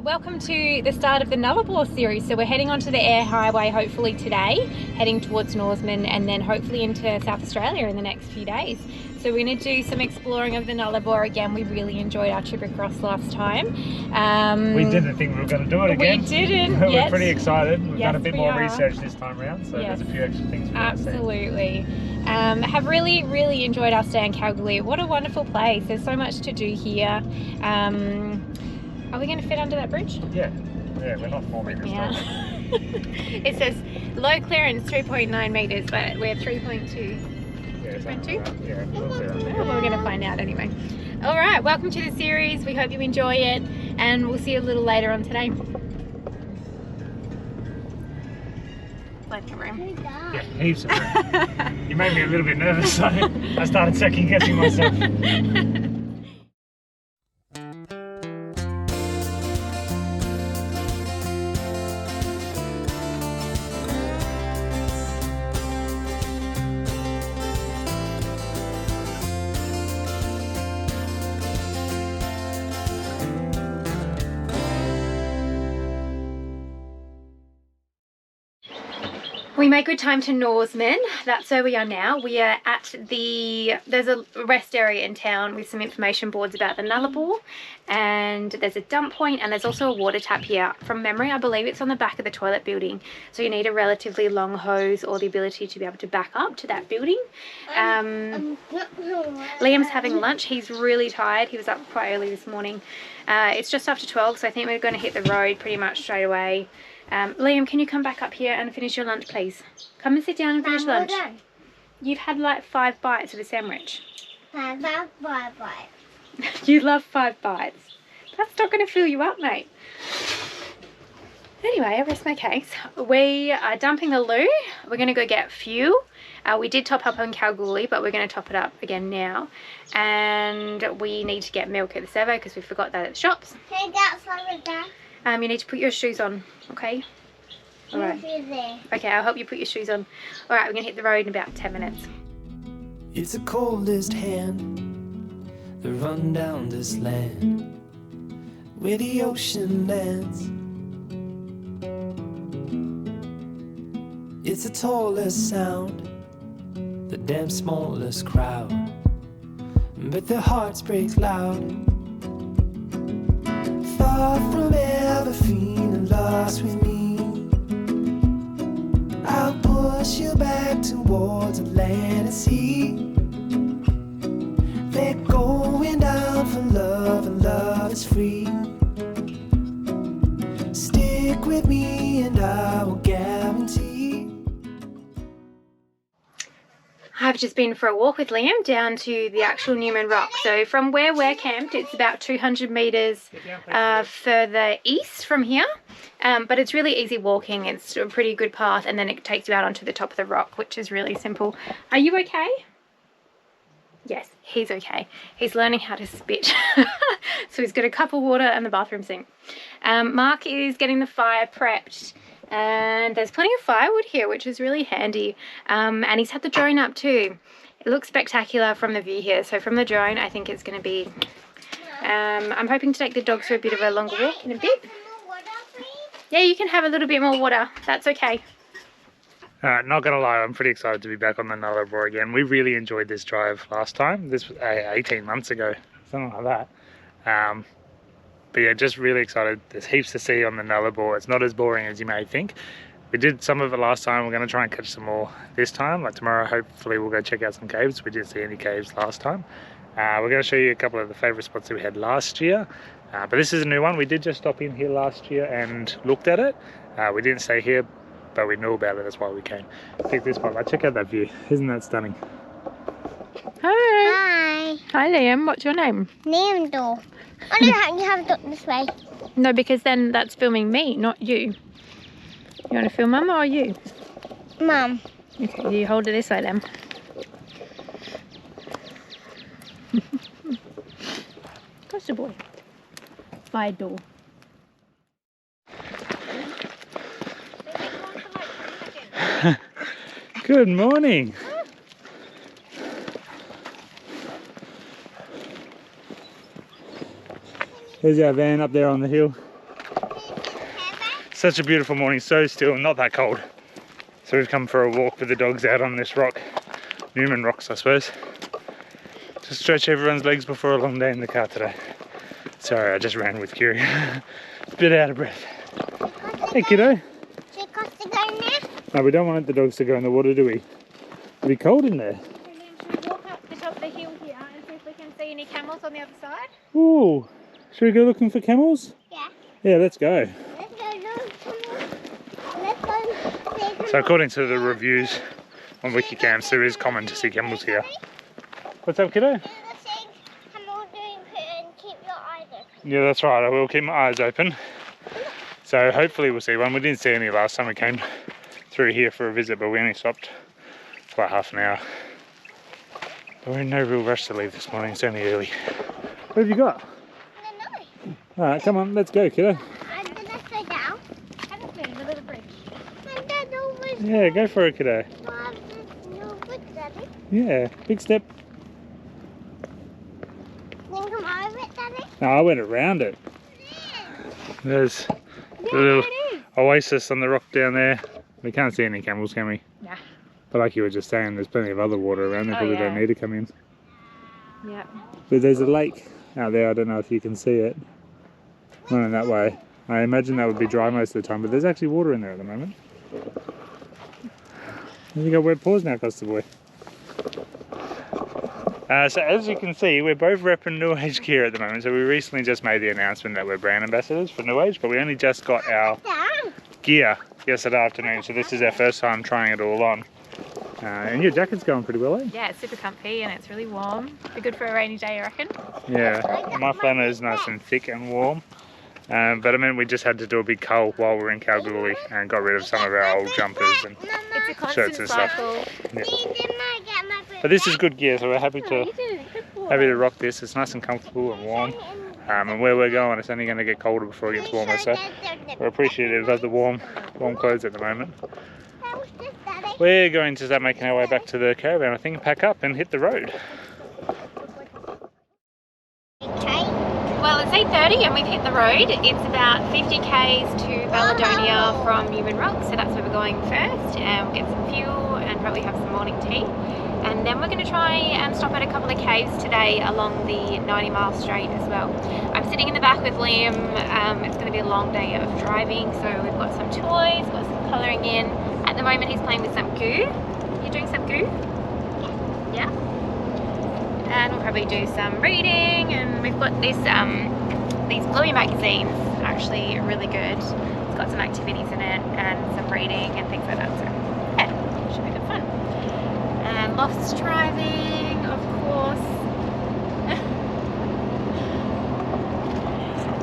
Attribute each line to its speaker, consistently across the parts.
Speaker 1: welcome to the start of the Nullarbor series. So we're heading onto the air highway hopefully today, heading towards Norseman and then hopefully into South Australia in the next few days. So we're going to do some exploring of the Nullarbor again. We really enjoyed our trip across last time.
Speaker 2: We didn't think we were going to do it again.
Speaker 1: We didn't.
Speaker 2: We're pretty excited. We've done a bit more
Speaker 1: are.
Speaker 2: research this time around, so there's a few extra things we want to see.
Speaker 1: Absolutely. Have really enjoyed our stay in Kalgoorlie. What a wonderful place. There's so much to do here. Are we going to fit under that bridge?
Speaker 2: Yeah, we're not 4 meters tall.
Speaker 1: It says low clearance 3.9 meters, but we're 3.2.
Speaker 2: Yeah,
Speaker 1: 3.2?
Speaker 2: Yeah, we'll clear it.
Speaker 1: Well, we're going to find out anyway. All right, welcome to the series. We hope you enjoy it, and we'll see you a little later on today. Plenty of room.
Speaker 2: Yeah, heaps of room. You made me a little bit nervous, so I started second guessing myself.
Speaker 1: We make good time to Norseman. That's where we are now. We are at there's a rest area in town with some information boards about the Nullarbor, and there's a dump point, and there's also a water tap here. From memory, I believe it's on the back of the toilet building, so you need a relatively long hose or the ability to be able to back up to that building. Liam's having lunch. He's really tired. He was up quite early this morning. It's just after 12, so I think we're going to hit the road pretty much straight away. Liam, can you come back up here and finish your lunch, please? Come and sit down and finish lunch. You've had like 5 bites of a sandwich.
Speaker 3: I love 5 bites.
Speaker 1: You love 5 bites. That's not going to fill you up, mate. Anyway, I rest my case. We are dumping the loo. We're going to go get fuel. We did top up on Kalgoorlie, but we're going to top it up again now. And we need to get milk at the servo because we forgot that at the shops.
Speaker 3: Hey, that's over there.
Speaker 1: You need to put your shoes on, okay? All right. Okay, I'll help you put your shoes on. All right, we're going to hit the road in about 10 minutes.
Speaker 4: It's the coldest hand that run down this land where the ocean lands. It's the tallest sound, the damn smallest crowd, but their hearts break loud. Far from ever feeling lost with me, I'll push you back towards the land and sea. They're going down for love, and love is free. Stick with me and I will guarantee.
Speaker 1: I've just been for a walk with Liam down to the actual Newman Rock. So from where we're camped, it's about 200 metres further east from here. But it's really easy walking. It's a pretty good path, and then it takes you out onto the top of the rock, which is really simple. Are you okay? Yes, he's okay. He's learning how to spit. So he's got a cup of water and the bathroom sink. Mark is getting the fire prepped. And there's plenty of firewood here, which is really handy. And he's had the drone up too. It looks spectacular from the view here. So from the drone, I think it's going to be... I'm hoping to take the dogs for a bit of a longer walk in a bit. Yeah, you can have a little bit more water. That's okay.
Speaker 2: Alright, not going to lie, I'm pretty excited to be back on the Nullarbor again. We really enjoyed this drive last time. This was 18 months ago, something like that. But yeah, just really excited. There's heaps to see on the Nullarbor. It's not as boring as you may think. We did some of it last time. We're going to try and catch some more this time. Like tomorrow, hopefully we'll go check out some caves. We didn't see any caves last time. We're going to show you a couple of the favourite spots that we had last year. But this is a new one. We did just stop in here last year and looked at it. We didn't stay here, but we knew about it. That's why we came. Pick this spot. Like, check out that view. Isn't that stunning?
Speaker 1: Hi. Hi, Liam. What's your name?
Speaker 3: Name door. Oh, no, you have to look this way.
Speaker 1: No, because then that's filming me, not you. You want to film Mum or you?
Speaker 3: Mum.
Speaker 1: Okay, you hold it this way then. What's the boy? By door.
Speaker 2: Good morning. There's our van up there on the hill. Such a beautiful morning, so still, not that cold. So we've come for a walk with the dogs out on this rock. Newman Rocks, I suppose. To stretch everyone's legs before a long day in the car today. Sorry, I just ran with Curie. A bit out of breath. Hey kiddo.
Speaker 3: Should Costa go in there?
Speaker 2: No, we don't want the dogs to go in the water, do we? It'll be cold in there.
Speaker 1: Should we walk up the top of the hill here and see if we can see any camels on the other side?
Speaker 2: Ooh, should we go looking for camels?
Speaker 3: Yeah.
Speaker 2: Yeah, let's go.
Speaker 3: Let's go look. Let's go see.
Speaker 2: So according to the reviews on Wikicamps, there is common to see camels here. What's up, kiddo?
Speaker 3: Keep your eyes open.
Speaker 2: Yeah, that's right. I will keep my eyes open. So hopefully we'll see one. We didn't see any last time we came through here for a visit, but we only stopped for about half an hour. But we're in no real rush to leave this morning. It's only early. What have you got?
Speaker 3: No.
Speaker 2: All right, come on, let's go, kiddo.
Speaker 3: I'm gonna slow down.
Speaker 1: Have a clean, the little bridge.
Speaker 3: And then over.
Speaker 2: Yeah, go for it, kiddo.
Speaker 3: No good, Daddy.
Speaker 2: Yeah, big step.
Speaker 3: Then come over it, Daddy.
Speaker 2: No, I went around it. There's the little oasis on the rock down there. We can't see any camels, can we?
Speaker 1: Nah.
Speaker 2: But like you were just saying, there's plenty of other water around. They probably don't
Speaker 1: yeah.
Speaker 2: need to come in.
Speaker 1: Yeah.
Speaker 2: But there's a lake out there. I don't know if you can see it. Running that way. I imagine that would be dry most of the time, but there's actually water in there at the moment. You got wet paws now, Costa boy. So as you can see, we're both repping New Age gear at the moment. So we recently just made the announcement that we're brand ambassadors for New Age, but we only just got our
Speaker 3: Down.
Speaker 2: gear yesterday afternoon. So this is our first time trying it all on. And your jacket's going pretty well, eh?
Speaker 1: Yeah, it's super comfy and it's really warm. Be good for a rainy day, I reckon.
Speaker 2: Yeah, my flannel is nice and thick and warm. But I mean, we just had to do a big cull while we were in Kalgoorlie and got rid of some of our old jumpers and
Speaker 1: It's a constant
Speaker 2: shirts and stuff.
Speaker 1: cycle.
Speaker 2: Yeah.
Speaker 3: Get my
Speaker 2: But this is good gear, so we're happy
Speaker 1: Oh,
Speaker 2: to
Speaker 1: you did it. Good boy.
Speaker 2: rock this. It's nice and comfortable and warm. And where we're going, it's only going to get colder before it gets warmer. So we're appreciative of the warm clothes at the moment. We're going to start making our way back to the caravan, I think, pack up and hit the road.
Speaker 1: Well, it's 8:30 and we've hit the road. It's about 50 k's to Baladonia from Newman Rock, so that's where we're going first. And we'll get some fuel and probably have some morning tea. And then we're going to try and stop at a couple of caves today along the 90-mile straight as well. I'm sitting in the back with Liam. It's going to be a long day of driving, so we've got some toys, got some colouring in. At the moment he's playing with some goo. You're doing some goo? Yeah. And we'll probably do some reading, and we've got this these Bluey magazines, actually really good. It's got some activities in it and some reading and things like that, so yeah, should be good fun. And lost driving, of course.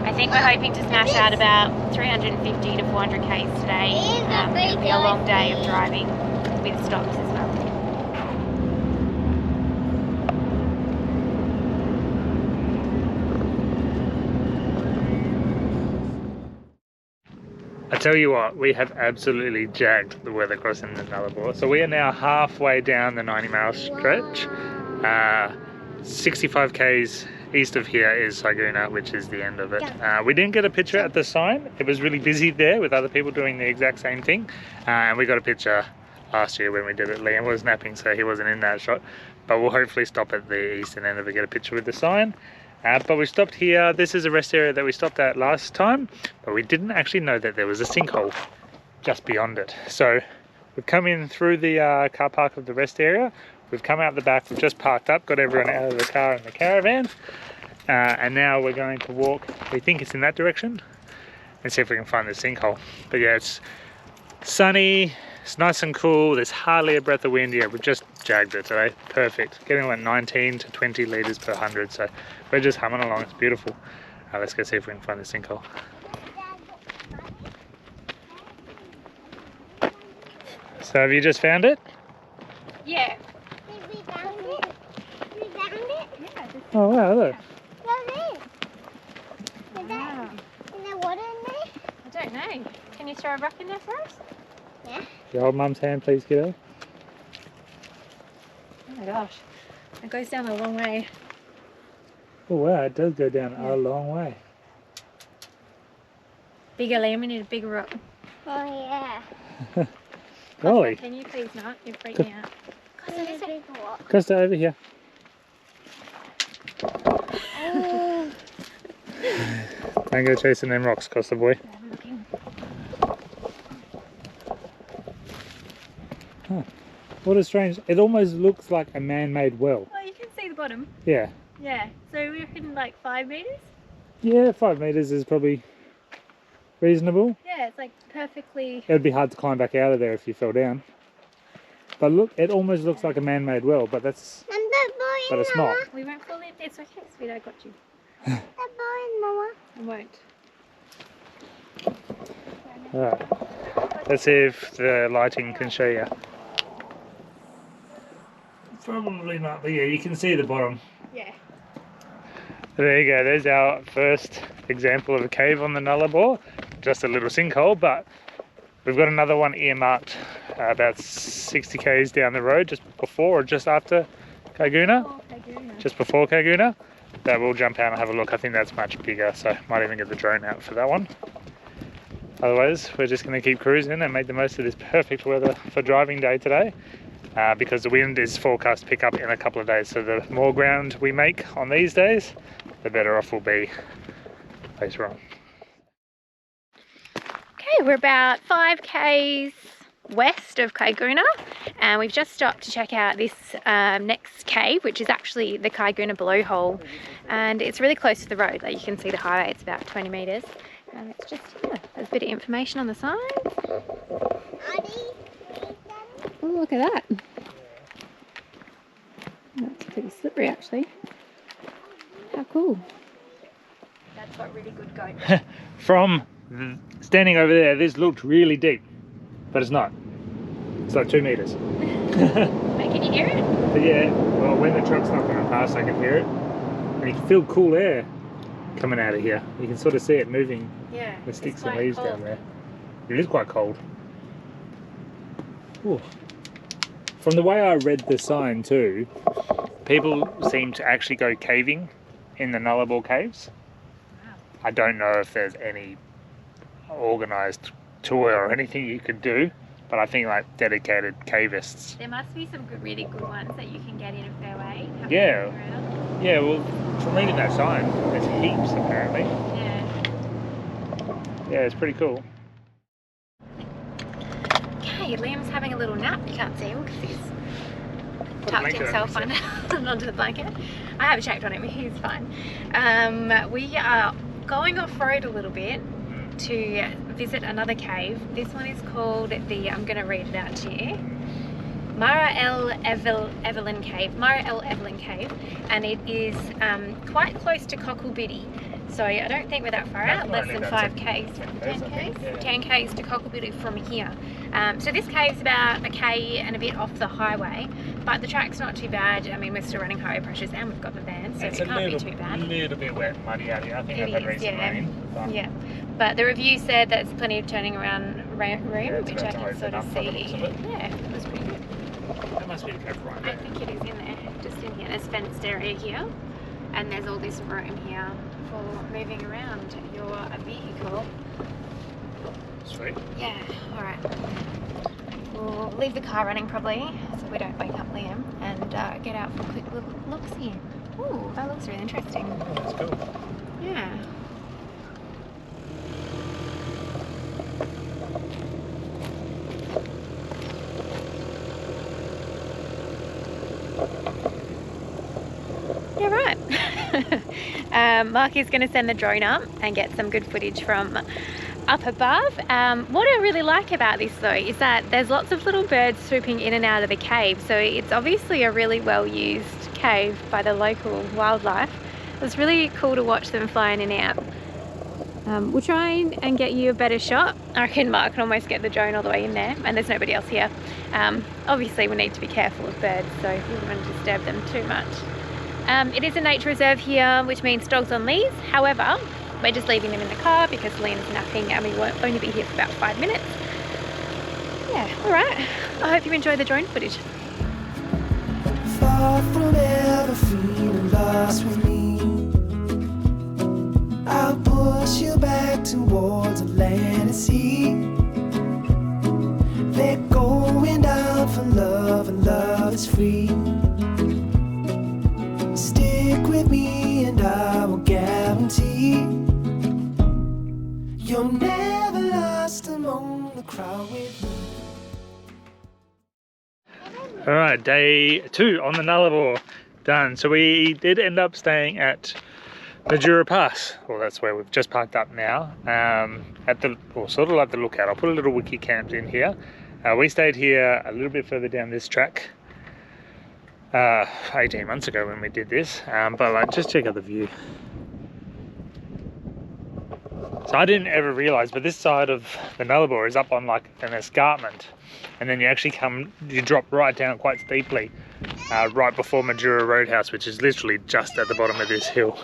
Speaker 1: I think we're hoping to smash out about 350 to 400 k's today. It'll be a long day of driving with stops as well.
Speaker 2: I tell you what, we have absolutely jagged the weather crossing the Nullarbor. So we are now halfway down the 90-mile stretch. 65 k's east of here is Saguna, which is the end of it. We didn't get a picture at the sign. It was really busy there with other people doing the exact same thing. And we got a picture last year when we did it. Liam was napping, so he wasn't in that shot. But we'll hopefully stop at the eastern end of it, get a picture with the sign. But we stopped here. This is a rest area that we stopped at last time, but we didn't actually know that there was a sinkhole just beyond it. So we've come in through the car park of the rest area. We've come out the back, we've just parked up, got everyone out of the car in the caravan. And now we're going to walk, we think it's in that direction, and see if we can find the sinkhole. But yeah, it's sunny, it's nice and cool, there's hardly a breath of wind. Yeah, we've just jagged it today, perfect. Getting like 19 to 20 litres per 100, so we're just humming along, it's beautiful. Let's go see if we can find the sinkhole. So have you just found it?
Speaker 1: Yeah.
Speaker 3: Did we found it? We found it?
Speaker 1: Yeah.
Speaker 2: Oh wow, look.
Speaker 1: Wow.
Speaker 3: Is there water in there?
Speaker 1: I don't know. Can you throw a rock in there for us?
Speaker 3: Yeah.
Speaker 2: Can you hold Mum's hand, please, kiddo?
Speaker 1: Oh my gosh. It goes down a long way.
Speaker 2: Oh wow, it does go down a long way.
Speaker 1: Bigger, Liam. We need a bigger rock.
Speaker 3: Oh yeah.
Speaker 2: Golly.
Speaker 1: Can you please not? You're freaking out.
Speaker 3: There's a big rock.
Speaker 2: Costa, over here.
Speaker 3: Oh.
Speaker 2: Don't go chasing them rocks, Costa boy.
Speaker 1: I'm looking.
Speaker 2: What a strange... It almost looks like a man-made well.
Speaker 1: Oh, you can see the bottom.
Speaker 2: Yeah.
Speaker 1: Yeah. So we're in like 5 meters?
Speaker 2: Yeah, 5 meters is probably reasonable.
Speaker 1: Yeah, it's like perfectly.
Speaker 2: It would be hard to climb back out of there if you fell down. But look, it almost looks like a man-made well, but that's... But it's not.
Speaker 1: We won't fall in. It's okay, sweet. I got you.
Speaker 3: The boy, Mama.
Speaker 1: I won't.
Speaker 2: Alright. Let's see if the lighting can show you. Probably not, but yeah, you can see the bottom.
Speaker 1: Yeah.
Speaker 2: There you go, there's our first example of a cave on the Nullarbor. Just a little sinkhole, but we've got another one earmarked about 60 k's down the road, just before or just after Kaiguna.
Speaker 1: Oh, Kaiguna.
Speaker 2: Just before Kaiguna. That we'll jump out and have a look. I think that's much bigger, so might even get the drone out for that one. Otherwise, we're just going to keep cruising and make the most of this perfect weather for driving day today. Because the wind is forecast to pick up in a couple of days, so the more ground we make on these days, the better off we'll be later on.
Speaker 1: Okay, we're about 5 k's west of Kaiguna, and we've just stopped to check out this next cave, which is actually the Kaiguna blowhole, and it's really close to the road. Like you can see the highway, it's about 20 meters, and it's just here. There's a bit of information on the side. Oh, look at that. That's pretty slippery actually. How cool. That's got really good goat.
Speaker 2: From standing over there, this looked really deep, but it's not. It's like 2 meters.
Speaker 1: Wait, can you hear it?
Speaker 2: But yeah, well, when the truck's not going past, I can hear it. And you can feel cool air coming out of here. You can sort of see it moving.
Speaker 1: Yeah.
Speaker 2: The sticks and leaves down there. It is quite cold. Ooh. From the way I read the sign too, people seem to actually go caving in the Nullarbor caves.
Speaker 1: Wow.
Speaker 2: I don't know if there's any organised tour or anything you could do, but I think like dedicated cavists.
Speaker 1: There must be some good, really good ones that you can get in a fair way.
Speaker 2: Yeah. Yeah, well, from reading that sign, there's heaps apparently.
Speaker 1: Yeah.
Speaker 2: Yeah, it's pretty cool.
Speaker 1: Okay, Liam's having a little nap. You can't see him because he's
Speaker 2: Put a
Speaker 1: tucked
Speaker 2: blanket
Speaker 1: himself
Speaker 2: on
Speaker 1: onto the blanket. I have checked on him, he's fine. We are going off-road a little bit to visit another cave. This one is called the, I'm going to read it out to you, Mara El Evelyn Cave, Mara El Evelyn Cave, and it is quite close to Cocklebiddy. So I don't think we're that far out, less than 5 k's, 10 k's,
Speaker 2: yeah.
Speaker 1: 10 k's to Cocklebiddy from here. So this cave's about a k and a bit off the highway, but the track's not too bad. I mean, we're still running highway pressures and we've got the van, so it can't be too bad.
Speaker 2: A little bit wet and muddy out here. I think
Speaker 1: It
Speaker 2: I've had
Speaker 1: is,
Speaker 2: recent
Speaker 1: yeah.
Speaker 2: rain. But
Speaker 1: Yeah, but the review said there's plenty of turning around room,
Speaker 2: it's
Speaker 1: which I
Speaker 2: about to
Speaker 1: can
Speaker 2: open
Speaker 1: sort of
Speaker 2: up by the
Speaker 1: see.
Speaker 2: looks of it.
Speaker 1: Yeah, it was pretty good.
Speaker 2: that must be the cave right
Speaker 1: I
Speaker 2: there.
Speaker 1: think it is in there, just in here. There's fenced area here, and there's all this room here for moving around your vehicle.
Speaker 2: Sweet.
Speaker 1: Yeah, alright. We'll leave the car running probably, so we don't wake up Liam, and get out for a quick little look-see. Ooh, that looks really interesting.
Speaker 2: Oh, that's cool.
Speaker 1: Yeah. Yeah, right. Mark is going to send the drone up and get some good footage from up above. What I really like about this though is that there's lots of little birds swooping in and out of the cave, so it's obviously a really well used cave by the local wildlife. It's really cool to watch them fly in and out. We'll try and get you a better shot. I reckon Mark can almost get the drone all the way in there, and there's nobody else here. Obviously we need to be careful of birds, so we don't want to disturb them too much. It is a nature reserve here, which means dogs on leads. However, we're just leaving them in the car because Liam's napping and we won't only be here for about 5 minutes. Yeah, alright. I hope you enjoy the drone footage.
Speaker 4: Far from ever feeling lost with me, I'll push you back towards the land and sea. free. Stick with me and I will guarantee you're never lost among the crowd with me.
Speaker 2: Alright, day 2 on the Nullarbor done. So we did end up staying at Majura Pass. Well, that's where we've just parked up now. At the, or sort of like the lookout. I'll put a little wiki camp in here. We stayed here a little bit further down this track 18 months ago when we did this. But like, just check out the view. So I didn't ever realise, but this side of the Nullarbor is up on like an escarpment, and then you actually you drop right down quite steeply, right before Majura Roadhouse, which is literally just at the bottom of this hill.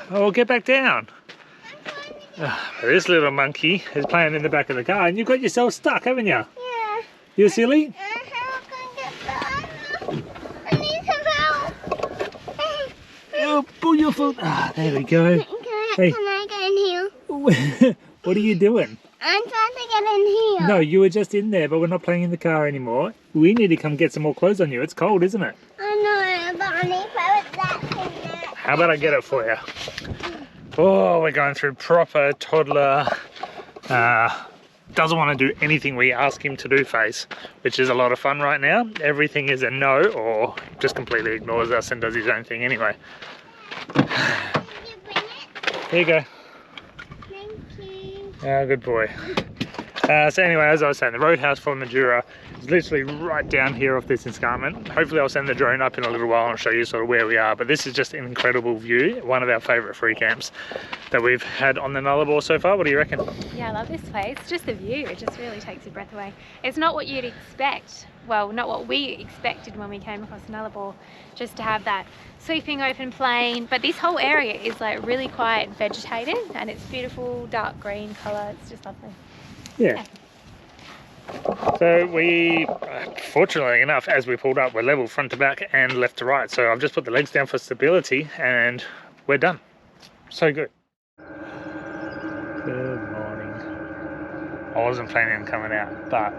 Speaker 2: Oh, get back down. This little monkey is playing in the back of the car, and you got yourself stuck, haven't you?
Speaker 3: Yeah.
Speaker 2: You silly?
Speaker 3: How can I get the I need some help.
Speaker 2: Oh, pull your foot. Ah, there we go. Hey.
Speaker 3: Can I get in here?
Speaker 2: What are you doing?
Speaker 3: I'm trying to get in here.
Speaker 2: No, you were just in there, but we're not playing in the car anymore. We need to come get some more clothes on you. It's cold, isn't it?
Speaker 3: I know, but I need to put that thing there.
Speaker 2: How about I get it for you? Oh, we're going through proper toddler, doesn't want to do anything we ask him to do phase, which is a lot of fun right now. Everything is a no, or just completely ignores us and does his own thing anyway.
Speaker 3: Can you bring it?
Speaker 2: Here you go.
Speaker 3: Thank you.
Speaker 2: Oh, good boy. So anyway, as I was saying, the roadhouse for Majura is literally right down here off this escarpment. Hopefully I'll send the drone up in a little while and show you sort of where we are, but this is just an incredible view. One of our favourite free camps that we've had on the Nullarbor so far. What do you reckon?
Speaker 1: Yeah, I love this place. Just the view, it just really takes your breath away. It's not what you'd expect, well, not what we expected when we came across Nullarbor, just to have that sweeping open plain, but this whole area is like really quite vegetated, and it's beautiful dark green colour. It's just lovely.
Speaker 2: Yeah. So we, fortunately enough, as we pulled up, we're level front to back and left to right. So I've just put the legs down for stability and we're done. So good. Good morning. I wasn't planning on coming out, but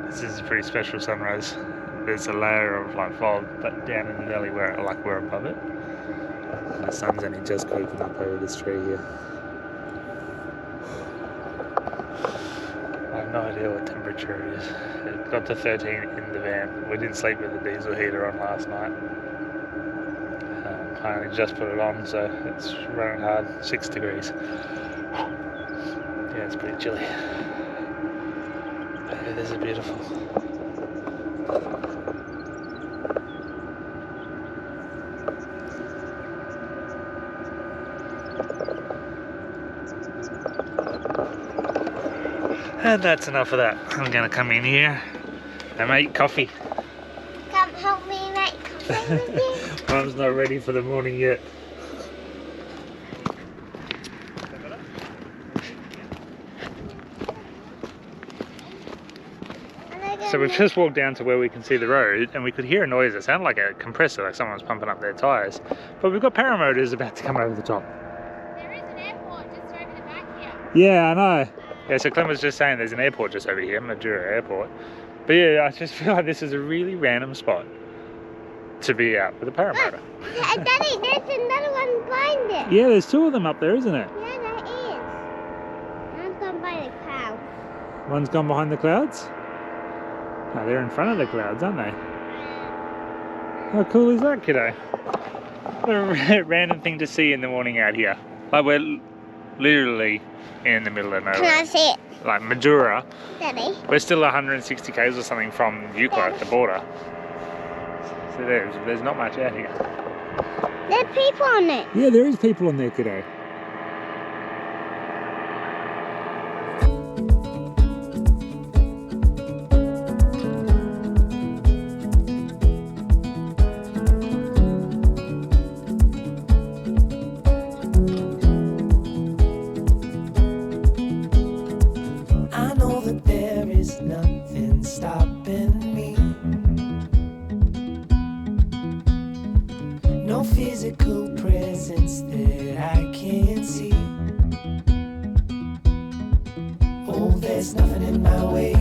Speaker 2: this is a pretty special sunrise. There's a layer of like fog, but down in the valley where like we're above it. And the sun's only just creeping up over this tree here. I have no idea what temperature it is. It got to 13 in the van. We didn't sleep with the diesel heater on last night. I only just put it on, so it's running hard, 6 degrees. Yeah, it's pretty chilly. But yeah, this is beautiful. And that's enough of that. I'm gonna come in here and make coffee.
Speaker 3: Come help me make coffee with you.
Speaker 2: Mum's not ready for the morning yet. So we've just walked down to where we can see the road, and we could hear a noise that sounded like a compressor, like someone's pumping up their tyres. But we've got paramotors about to come over the top.
Speaker 1: There is an airport just over the back here.
Speaker 2: Yeah, I know. Yeah, so Clem was just saying there's an airport just over here, Majura Airport. But yeah, I just feel like this is a really random spot to be out with a paramotor.
Speaker 3: Daddy, there's another one behind it.
Speaker 2: Yeah, there's 2 of them up there, isn't it?
Speaker 3: Yeah, there is. One's gone by the cloud.
Speaker 2: One's gone behind the clouds? No, they're in front of the clouds, aren't they? How cool is that, kiddo? What a random thing to see in the morning out here. Like, we're literally in the middle of nowhere.
Speaker 3: Can I see it?
Speaker 2: Like Majura.
Speaker 3: Daddy.
Speaker 2: We're still 160 k's or something from Eucla at the border. So there's not much out here.
Speaker 3: There's people on it.
Speaker 2: Yeah, there is people on there, kiddo.
Speaker 4: I know that there is nothing stopping me. No physical presence that I can't see. Oh, there's nothing in my way.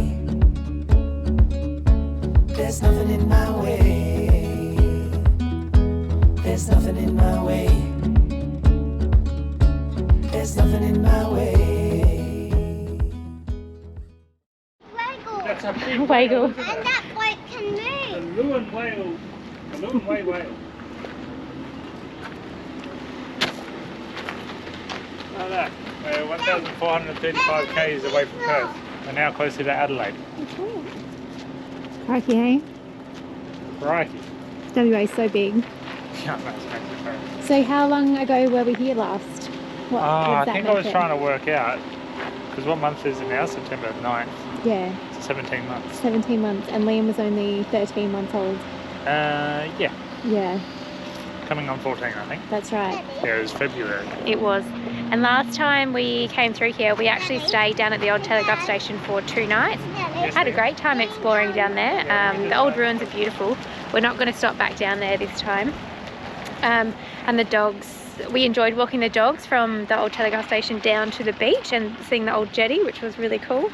Speaker 4: There's nothing in my way. There's nothing in my way. There's nothing in my way.
Speaker 3: Waggle.
Speaker 2: That's a big
Speaker 1: Waggle.
Speaker 2: isn't it?
Speaker 3: And that boat can
Speaker 2: The
Speaker 3: move.
Speaker 2: Lewin whale. The Lewin Way whale. Look at that. We're 1,435 k's away from Perth. We're now closer to Adelaide.
Speaker 1: Crikey, hey?
Speaker 2: Crikey.
Speaker 1: WA is so big.
Speaker 2: Yeah, that's massive.
Speaker 1: So how long ago were we here last? What
Speaker 2: I think I was trying to work out, because what month is it now? September 9th.
Speaker 1: Yeah,
Speaker 2: It's 17 months.
Speaker 1: 17 months, and Liam was only 13 months old.
Speaker 2: Yeah.
Speaker 1: Yeah,
Speaker 2: Coming on 14, I think.
Speaker 1: that's right.
Speaker 2: Yeah, it was February.
Speaker 1: It was. And last time we came through here, we actually stayed down at the old telegraph station for 2 nights.
Speaker 2: Yes,
Speaker 1: Had a
Speaker 2: ma'am.
Speaker 1: great time exploring down there. The old ruins are beautiful. We're not going to stop back down there this time. And the dogs, we enjoyed walking the dogs from the old telegraph station down to the beach and seeing the old jetty, which was really cool.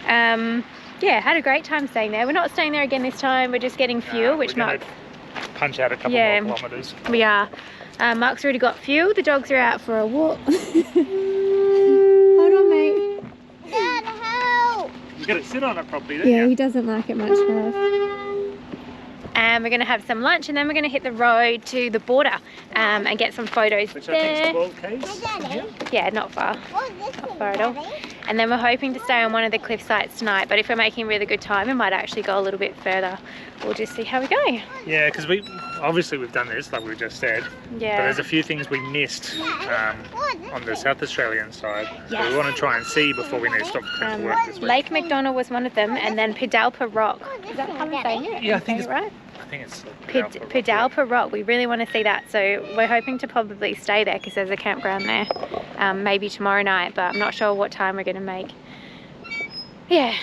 Speaker 1: Yeah, had a great time staying there. We're not staying there again this time. We're just getting fuel, which
Speaker 2: we're gonna
Speaker 1: Mark,
Speaker 2: punch out a couple
Speaker 1: Yeah.
Speaker 2: more kilometres.
Speaker 1: we are. Mark's already got fuel. The dogs are out for a walk. Hold on, mate.
Speaker 3: Dad, help.
Speaker 2: You got to sit on it properly, don't
Speaker 1: Yeah,
Speaker 2: you?
Speaker 1: he doesn't like it much, love. And we're going to have some lunch, and then we're going to hit the road to the border and get some photos
Speaker 2: Which I think
Speaker 1: there.
Speaker 2: is 12 k's.
Speaker 3: Hey, Daddy.
Speaker 1: Yeah, not far.
Speaker 3: What's this thing,
Speaker 1: far at all.
Speaker 3: Daddy?
Speaker 1: And then we're hoping to stay on one of the cliff sites tonight, but if we're making really good time, we might actually go a little bit further. We'll just see how we go.
Speaker 2: Yeah, because we've done this, like we just said, but
Speaker 1: Yeah.
Speaker 2: there's a few things we missed
Speaker 3: What's this
Speaker 2: on the
Speaker 3: thing?
Speaker 2: South Australian side that
Speaker 1: Yes.
Speaker 2: we want to try and see before we need to stop to work this week.
Speaker 1: Lake McDonald was one of them, and then Pedalpa Rock. Is that how I'm saying it?
Speaker 2: Yeah, I
Speaker 1: Am
Speaker 2: think
Speaker 1: saying it right.
Speaker 2: I think it's
Speaker 1: Pedalpa Rock. We really want to see that, so we're hoping to probably stay there because there's a campground there. Maybe tomorrow night, but I'm not sure what time we're going to make. Yeah,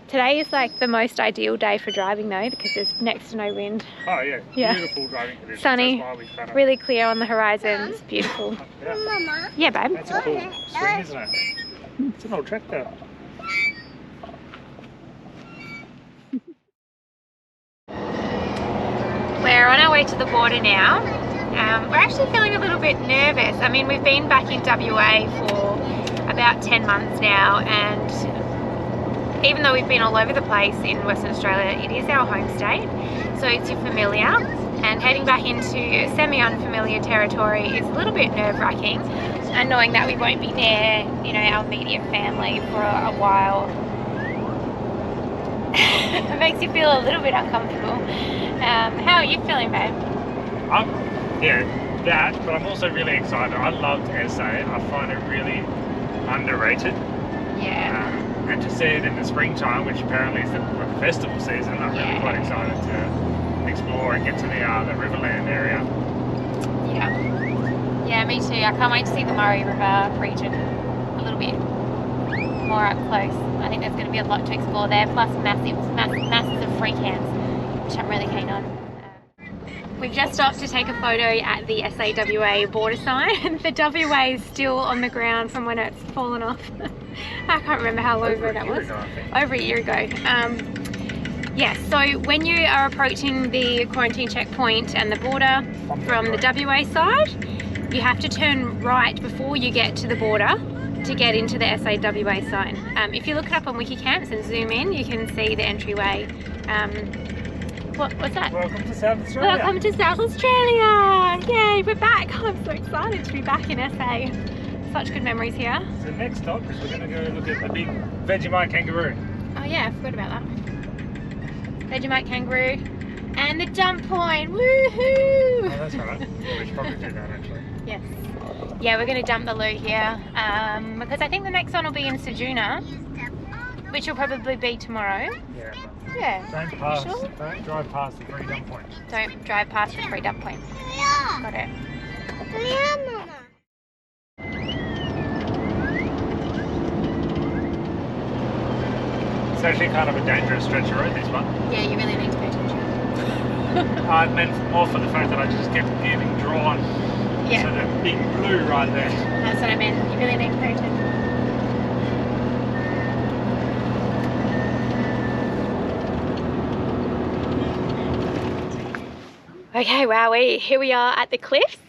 Speaker 1: today is like the most ideal day for driving though, because there's next to no wind.
Speaker 2: Oh yeah,
Speaker 1: Yeah.
Speaker 2: beautiful driving conditions.
Speaker 1: Sunny,
Speaker 2: That's why we kind of,
Speaker 1: really clear on the horizon. It's beautiful.
Speaker 2: yeah,
Speaker 3: Mama.
Speaker 1: Yeah, babe.
Speaker 2: that's a cool swing, isn't it? It's an old tractor.
Speaker 1: We're on our way to the border now. We're actually feeling a little bit nervous. I mean, we've been back in WA for about 10 months now, and even though we've been all over the place in Western Australia, it is our home state, so it's familiar, and heading back into semi-unfamiliar territory is a little bit nerve-wracking, and knowing that we won't be near, you know, our immediate family for a while. It makes you feel a little bit uncomfortable. How are you feeling, babe?
Speaker 2: Yeah, that, but I'm also really excited. I loved SA. I find it really underrated.
Speaker 1: Yeah.
Speaker 2: And to see it in the springtime, which apparently is the festival season, I'm really
Speaker 1: Yeah.
Speaker 2: quite excited to explore and get to the Riverland area.
Speaker 1: Yeah. Yeah, me too. I can't wait to see the Murray River region a little bit more up close. I think there's going to be a lot to explore there, plus masses of free camps, which I'm really keen on. We've just stopped to take a photo at the SAWA border sign. The WA is still on the ground from when it's fallen off. I can't remember how long ago that was. Over a year ago. Yes, so when you are approaching the quarantine checkpoint and the border from the WA side, you have to turn right before you get to the border to get into the SAWA sign. If you look it up on Wikicamps and zoom in, you can see the entryway. What's that?
Speaker 2: Welcome to South Australia.
Speaker 1: Welcome to South Australia! Yay, we're back! Oh, I'm so excited to be back in SA. Such good memories here.
Speaker 2: So the next stop is we're going to go look at the big Vegemite kangaroo.
Speaker 1: Oh yeah, I forgot about that. Vegemite kangaroo and the dump point. Woohoo!
Speaker 2: Oh, that's right. Yeah, we should probably do that actually.
Speaker 1: Yes. Yeah, we're going to dump the loo here because I think the next one will be in Sejuna, which will probably be tomorrow.
Speaker 2: Yeah.
Speaker 1: Yeah. Sure?
Speaker 2: Don't drive past the free dump point.
Speaker 1: Don't drive past the free dump point.
Speaker 3: Yeah.
Speaker 1: Got it.
Speaker 3: Yeah, Mama.
Speaker 2: It's actually kind of a dangerous stretch of road, this one.
Speaker 1: Yeah, you really need to pay attention.
Speaker 2: I meant more for the fact that I just kept getting drawn
Speaker 1: Yeah.
Speaker 2: to the big blue right there.
Speaker 1: That's what I meant. You really need to pay attention. Okay, wowee, here we are at the cliffs.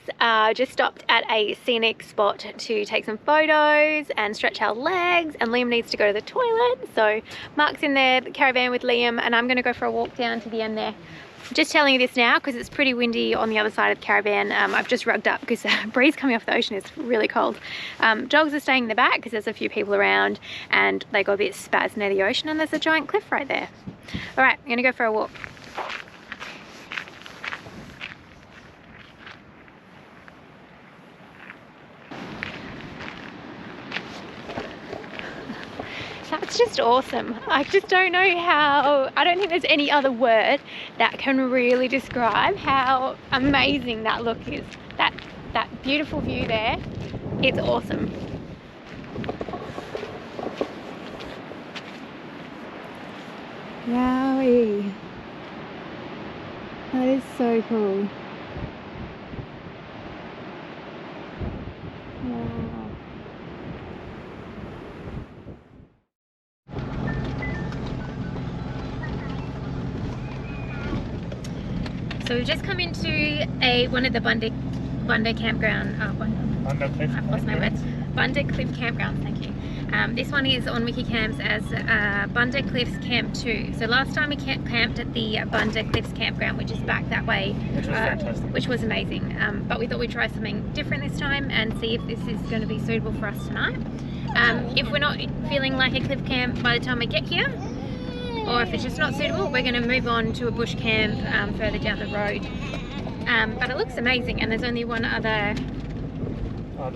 Speaker 1: Just stopped at a scenic spot to take some photos and stretch our legs, and Liam needs to go to the toilet. So Mark's in there, the caravan with Liam, and I'm gonna go for a walk down to the end there. Just telling you this now because it's pretty windy on the other side of the caravan. I've just rugged up because the breeze coming off the ocean is really cold. Dogs are staying in the back because there's a few people around and they got a bit spaz near the ocean, and there's a giant cliff right there. All right, I'm gonna go for a walk. That's just awesome. I just don't know how, I don't think there's any other word that can really describe how amazing that look is. That beautiful view there, it's awesome. Wowie. That is so cool. Wow. So we've just come into one of the Bunda campground.
Speaker 2: Bunda Cliff.
Speaker 1: I've lost my words. Bunda Cliff campgrounds. Thank you. This one is on Wiki Camps as Bunda Cliffs Camp 2. So last time we camped at the Bunda Cliffs campground, which is back that way,
Speaker 2: Which was fantastic.
Speaker 1: which was amazing. But we thought we'd try something different this time and see if this is going to be suitable for us tonight. If we're not feeling like a cliff camp by the time we get here, or if it's just not suitable, we're going to move on to a bush camp further down the road. But it looks amazing, and there's only one other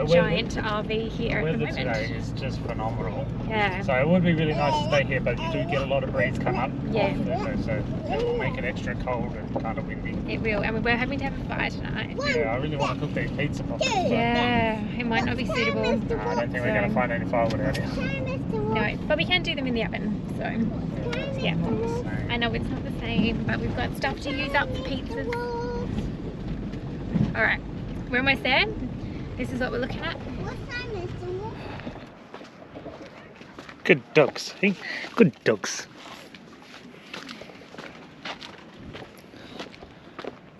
Speaker 1: giant RV here at the
Speaker 2: weather
Speaker 1: moment.
Speaker 2: today is just phenomenal.
Speaker 1: Yeah.
Speaker 2: So it would be really nice to stay here, but you do get a lot of breeze come up.
Speaker 1: Yeah.
Speaker 2: So it will make it extra cold and kind of windy.
Speaker 1: It will, and we're hoping to have a fire tonight.
Speaker 2: Yeah, I really want to cook these pizza properly. But
Speaker 1: Yeah, it might not be suitable.
Speaker 2: I don't think we're going to find any firewood out here.
Speaker 1: No, but we can do them in the oven, so yeah. I know it's not the same, but we've got stuff to use up for pizzas. Alright, we're almost there. This is what we're looking at.
Speaker 2: Good dogs, hey? Good dogs.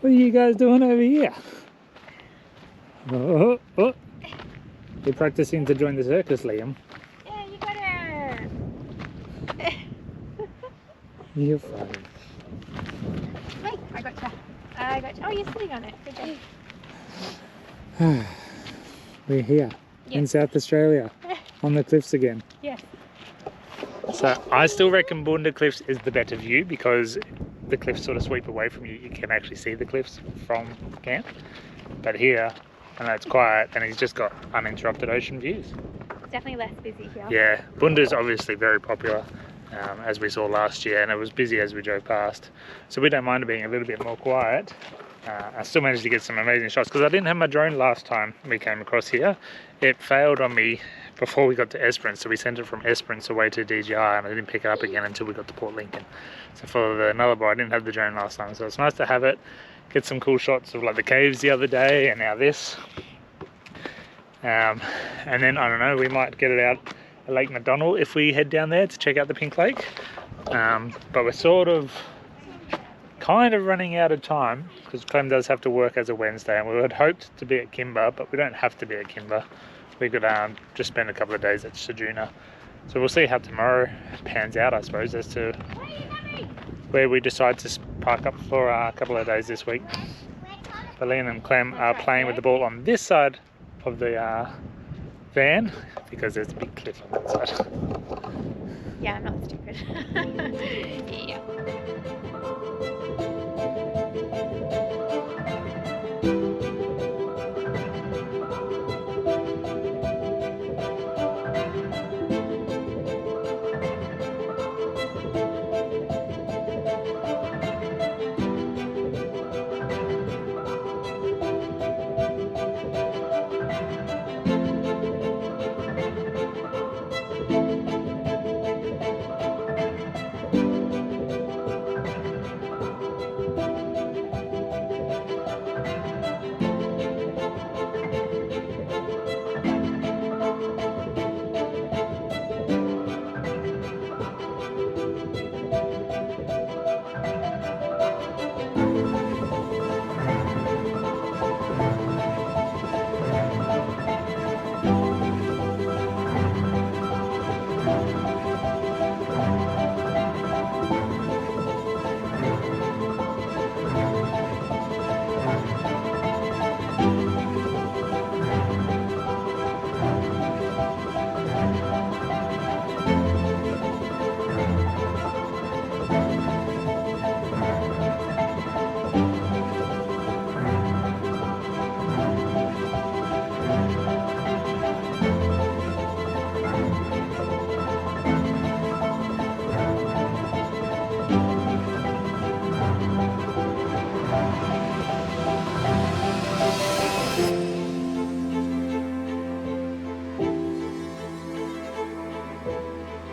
Speaker 2: What are you guys doing over here? Oh. You're practicing to join the circus, Liam.
Speaker 1: Yeah, you got her.
Speaker 2: You're funny.
Speaker 1: Hey, I got you. Oh, you're sitting on it. Good job.
Speaker 2: We're here in
Speaker 1: Yes.
Speaker 2: South Australia on the cliffs again.
Speaker 1: Yes.
Speaker 2: So I still reckon Bunda Cliffs is the better view because the cliffs sort of sweep away from you. You can actually see the cliffs from camp. But here, and it's quiet, and he's just got uninterrupted ocean views.
Speaker 1: It's definitely less busy here.
Speaker 2: Yeah, Bunda's obviously very popular, as we saw last year, and it was busy as we drove past. So we don't mind it being a little bit more quiet. I still managed to get some amazing shots because I didn't have my drone last time we came across here. It failed on me before we got to Esperance, so we sent it from Esperance away to DJI, and I didn't pick it up again until we got to Port Lincoln. So for the Nullarbor, I didn't have the drone last time, so it's nice to have it, get some cool shots of like the caves the other day, and now this. And then, I don't know, we might get it out at Lake McDonald if we head down there to check out the Pink Lake. But we're sort of kind of running out of time because Clem does have to work as a Wednesday, and we had hoped to be at Kimber, but we don't have to be at Kimber. We could just spend a couple of days at Sejuna. So we'll see how tomorrow pans out, I suppose, as to where we decide to park up for a couple of days this week. But Liam and Clem are playing with the ball on this side of the van because there's a big cliff on that side.
Speaker 1: Yeah, I'm not stupid. Yeah.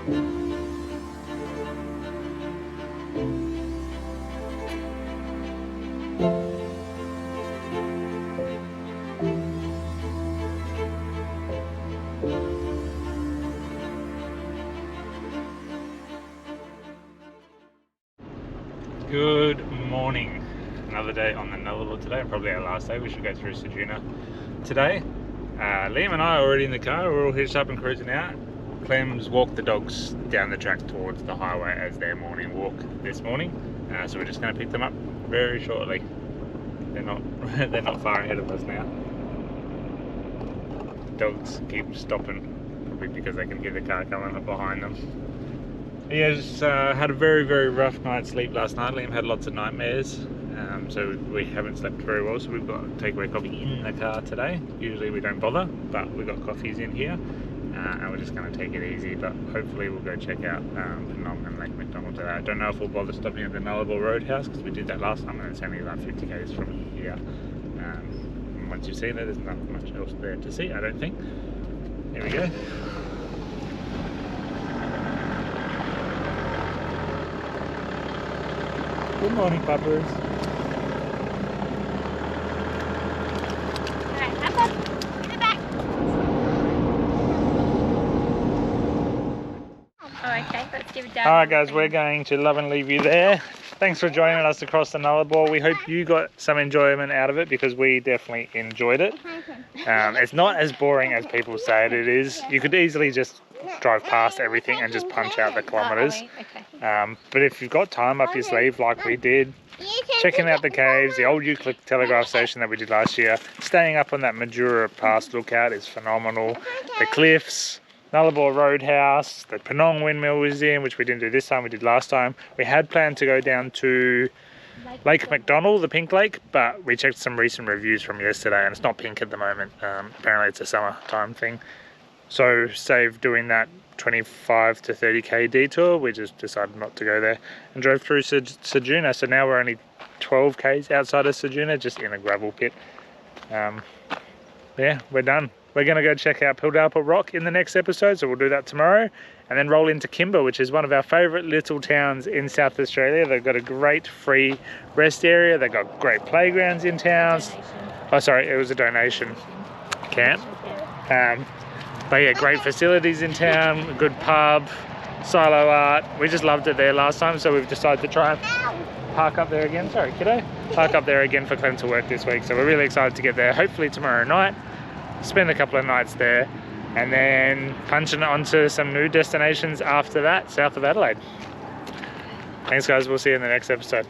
Speaker 2: Good morning. Another day on the Nullarbor today, probably our last day. We should go through Ceduna today. Liam and I are already in the car. We're all hitched up and cruising out. Clem's walked the dogs down the track towards the highway as their morning walk this morning. So we're just going to pick them up very shortly. They're not far ahead of us now. Dogs keep stopping, probably because they can hear the car coming up behind them. He has had a very, very rough night's sleep last night. Liam had lots of nightmares, so we haven't slept very well, so we've got takeaway coffee in the car today. Usually we don't bother, but we've got coffees in here, and we're just going to take it easy, but hopefully we'll go check out Penong and Lake McDonald today. I don't know if we'll bother stopping at the Nullarbor Roadhouse, because we did that last time, and it's only about 50 k's from here. And once you've seen it, there's not much else there to see, I don't think. Here we go. Good morning, puppers.
Speaker 3: Alright, Papa, get it back.
Speaker 1: Oh, okay, let's give it down.
Speaker 2: Alright guys, we're going to love and leave you there. Thanks for joining us across the Nullarbor. We hope you got some enjoyment out of it, because we definitely enjoyed it. It's not as boring as people say it is. You could easily just drive past everything and just punch out the kilometres.
Speaker 1: Okay.
Speaker 2: But if you've got time up your sleeve like we did, checking out the caves, the old Euclid Telegraph Station that we did last year, staying up on that Majura Pass lookout is phenomenal. The cliffs, Nullarbor Roadhouse, the Penong Windmill Museum, which we didn't do this time, we did last time. We had planned to go down to Lake McDonald, the pink lake, but we checked some recent reviews from yesterday and it's not pink at the moment. Apparently it's a summertime thing. So save doing that 25 to 30k detour, we just decided not to go there and drove through Ceduna. So now we're only 12k's outside of Ceduna, just in a gravel pit. Yeah, we're done. We're going to go check out Nullarbor Rock in the next episode, so we'll do that tomorrow. And then roll into Kimber, which is one of our favourite little towns in South Australia. They've got a great free rest area. They've got great playgrounds in towns. Oh, sorry, it was a donation camp. But yeah, great facilities in town, a good pub, silo art. We just loved it there last time, so we've decided to try and park up there again. Sorry, kiddo. Park up there again for Clem to work this week. So we're really excited to get there, hopefully tomorrow night. Spend a couple of nights there, and then punching on to some new destinations after that, south of Adelaide. Thanks guys, we'll see you in the next episode.